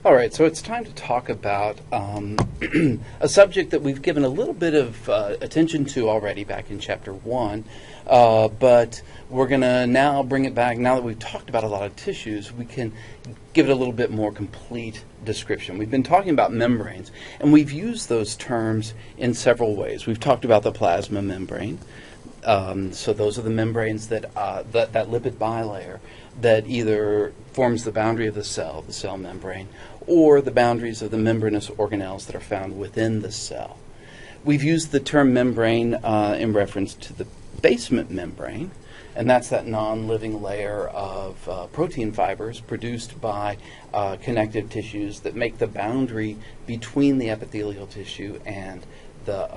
All right, so it's time to talk about a subject that we've given a little bit of attention to already back in Chapter 1, but we're going to now bring it back. Now that we've talked about a lot of tissues, we can give it a little bit more complete description. We've been talking about membranes, and we've used those terms in several ways. We've talked about the plasma membrane. So those are the membranes that lipid bilayer that either forms the boundary of the cell membrane, or the boundaries of the membranous organelles that are found within the cell. We've used the term membrane in reference to the basement membrane, and that's that non-living layer of protein fibers produced by connective tissues that make the boundary between the epithelial tissue and the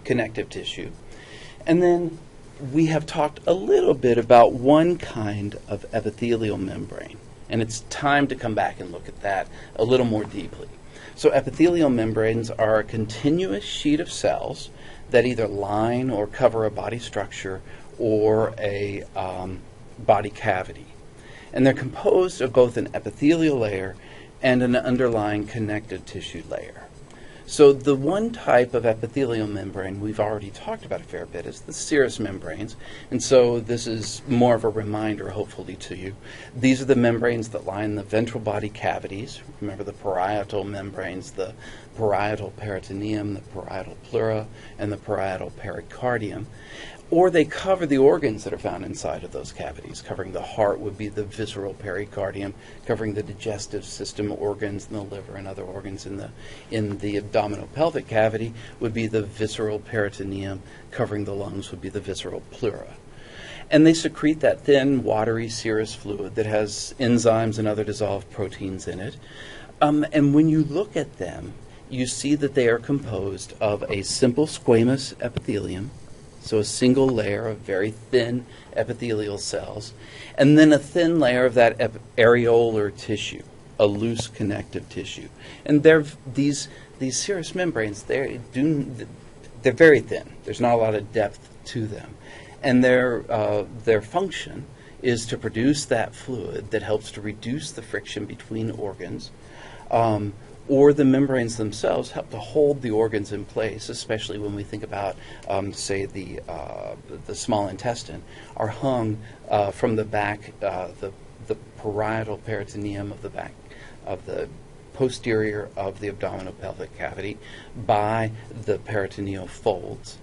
connective tissue. And then we have talked a little bit about one kind of epithelial membrane, and it's time to come back and look at that a little more deeply. So epithelial membranes are a continuous sheet of cells that either line or cover a body structure or a body cavity. And they're composed of both an epithelial layer and an underlying connective tissue layer. So the one type of epithelial membrane we've already talked about a fair bit is the serous membranes. And so this is more of a reminder, hopefully, to you. These are the membranes that line the ventral body cavities. Remember the parietal membranes, the parietal peritoneum, the parietal pleura, and the parietal pericardium. Or they cover the organs that are found inside of those cavities. Covering the heart would be the visceral pericardium, covering the digestive system organs and the liver and other organs in the abdominopelvic cavity would be the visceral peritoneum, covering the lungs would be the visceral pleura. And they secrete that thin, watery serous fluid that has enzymes and other dissolved proteins in it. And when you look at them, you see that they are composed of a simple squamous epithelium, so a single layer of very thin epithelial cells, and then a thin layer of that areolar tissue, a loose connective tissue. And these serous membranes, they're very thin. There's not a lot of depth to them. And their function is to produce that fluid that helps to reduce the friction between organs, or the membranes themselves help to hold the organs in place, especially when we think about, say, the small intestine, are hung from the back, the parietal peritoneum of the back of the posterior of the abdominopelvic cavity by the peritoneal folds.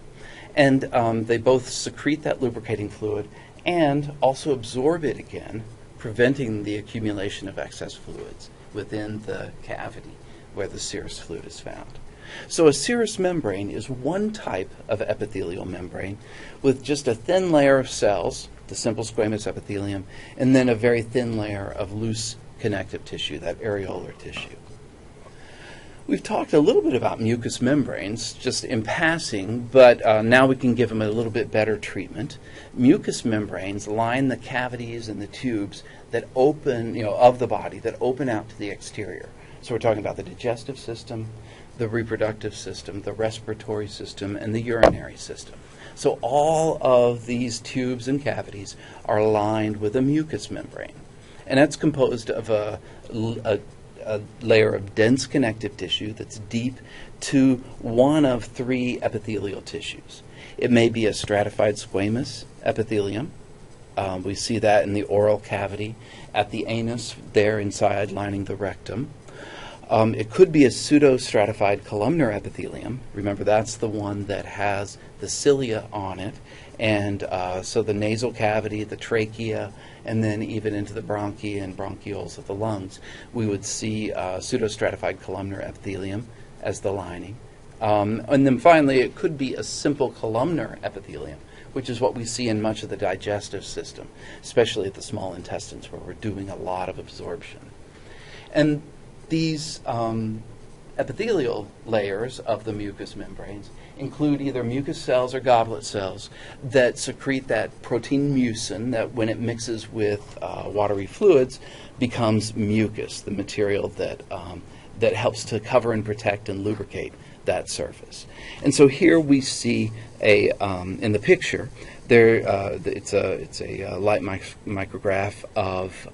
And they both secrete that lubricating fluid and also absorb it again, preventing the accumulation of excess fluids within the cavity where the serous fluid is found. So a serous membrane is one type of epithelial membrane with just a thin layer of cells, the simple squamous epithelium, and then a very thin layer of loose connective tissue, that areolar tissue. We've talked a little bit about mucous membranes just in passing, but now we can give them a little bit better treatment. Mucous membranes line the cavities and the tubes that open, of the body, that open out to the exterior. So we're talking about the digestive system, the reproductive system, the respiratory system, and the urinary system. So all of these tubes and cavities are lined with a mucous membrane. And that's composed of a layer of dense connective tissue that's deep to one of three epithelial tissues. It may be a stratified squamous epithelium. We see that in the oral cavity, at the anus, there inside, lining the rectum. It could be a pseudostratified columnar epithelium. Remember, that's the one that has the cilia on it. And so the nasal cavity, the trachea, and then even into the bronchi and bronchioles of the lungs, we would see pseudostratified columnar epithelium as the lining. And then finally, it could be a simple columnar epithelium, which is what we see in much of the digestive system, especially at the small intestines where we're doing a lot of absorption. And these epithelial layers of the mucous membranes include either mucous cells or goblet cells that secrete that protein mucin that, when it mixes with watery fluids, becomes mucus, the material that helps to cover and protect and lubricate that surface. And so here we see in the picture there it's a light micrograph of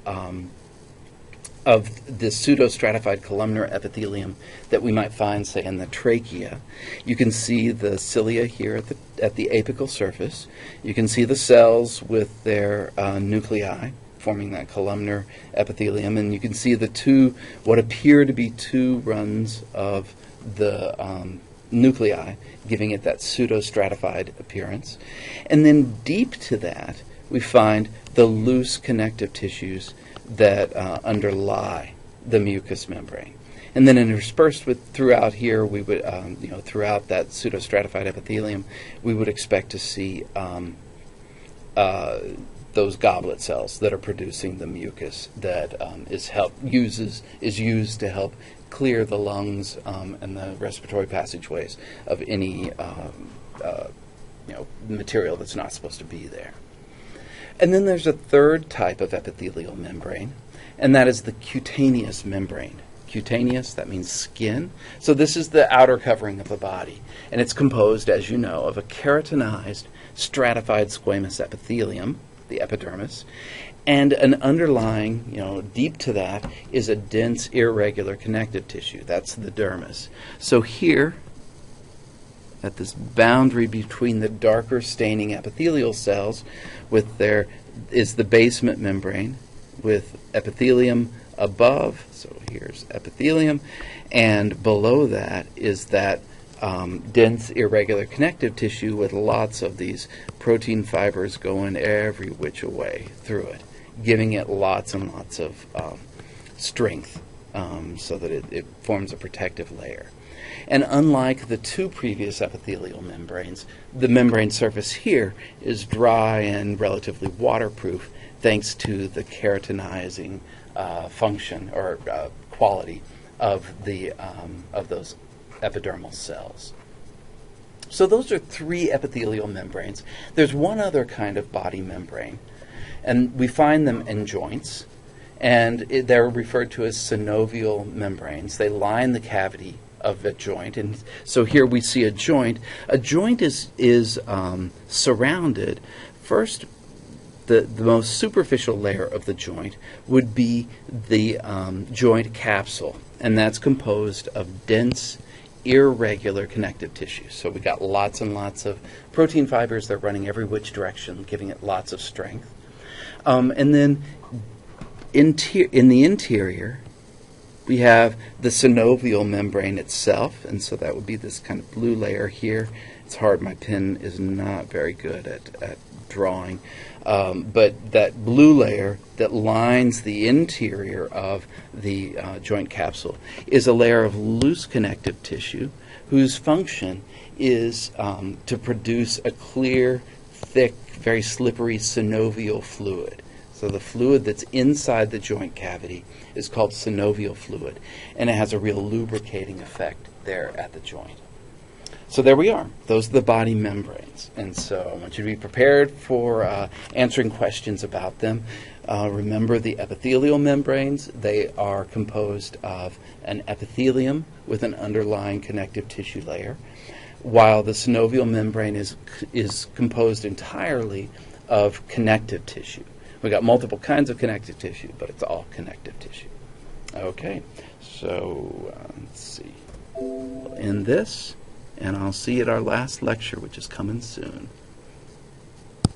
of this pseudostratified columnar epithelium that we might find, say, in the trachea. You can see the cilia here at the apical surface. You can see the cells with their nuclei forming that columnar epithelium, and you can see what appear to be two runs of the nuclei, giving it that pseudostratified appearance. And then deep to that, we find the loose connective tissues that underlie the mucous membrane. And then interspersed throughout here, we would, throughout that pseudostratified epithelium, we would expect to see those goblet cells that are producing the mucus that is used to help clear the lungs and the respiratory passageways of any material that's not supposed to be there. And then there's a third type of epithelial membrane, and that is the cutaneous membrane. Cutaneous, that means skin. So this is the outer covering of the body, and it's composed, as you know, of a keratinized, stratified squamous epithelium, the epidermis, and an underlying, deep to that, is a dense, irregular connective tissue. That's the dermis. So here, at this boundary between the darker staining epithelial cells is the basement membrane with epithelium above. So here's epithelium, and below that is that dense, irregular connective tissue with lots of these protein fibers going every which way through it, giving it lots and lots of strength so that it forms a protective layer. And unlike the two previous epithelial membranes, the membrane surface here is dry and relatively waterproof thanks to the keratinizing function or quality of those epidermal cells. So those are three epithelial membranes. There's one other kind of body membrane, and we find them in joints, and they're referred to as synovial membranes. They line the cavity of a joint, and so here we see a joint. A joint is surrounded. First, the most superficial layer of the joint would be the joint capsule, and that's composed of dense, irregular connective tissue. So we got lots and lots of protein fibers that are running every which direction, giving it lots of strength. And then in the interior, we have the synovial membrane itself, and so that would be this kind of blue layer here. It's hard, my pen is not very good at drawing, but that blue layer that lines the interior of the joint capsule is a layer of loose connective tissue whose function is to produce a clear, thick, very slippery synovial fluid. So the fluid that's inside the joint cavity is called synovial fluid, and it has a real lubricating effect there at the joint. So there we are. Those are the body membranes. And so I want you to be prepared for answering questions about them. Remember the epithelial membranes. They are composed of an epithelium with an underlying connective tissue layer, while the synovial membrane is composed entirely of connective tissue. We've got multiple kinds of connective tissue, but it's all connective tissue. Okay, so let's see. We'll end this, and I'll see you at our last lecture, which is coming soon.